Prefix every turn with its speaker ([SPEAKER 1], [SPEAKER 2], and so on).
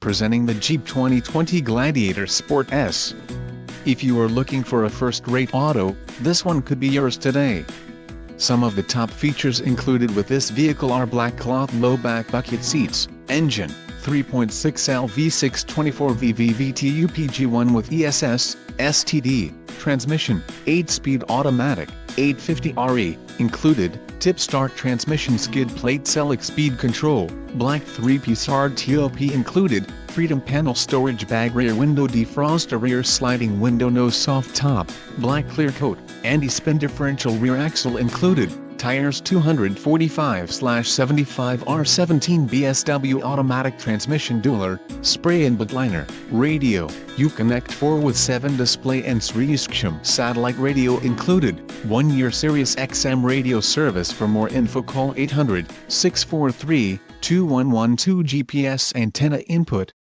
[SPEAKER 1] presenting the Jeep 2020 Gladiator Sport S. If you are looking for a first-rate auto, this one could be yours today. Some of the top features included with this vehicle are black cloth low-back bucket seats, engine, 3.6L V6 24V VVT UPG1 with ESS, STD, transmission, 8-speed automatic, 850RE, included, tip-start transmission skid plate select speed control, black 3-piece hard top included, freedom panel storage bag rear window defroster rear sliding window nose soft top, black clear coat, anti-spin differential rear axle included, tires 245/75 R17 BSW automatic transmission dualer, spray and bed liner, radio, Uconnect 4 with 7 display and SiriusXM satellite radio included, 1-year Sirius XM radio service. For more info call 800-643-2112 GPS antenna input,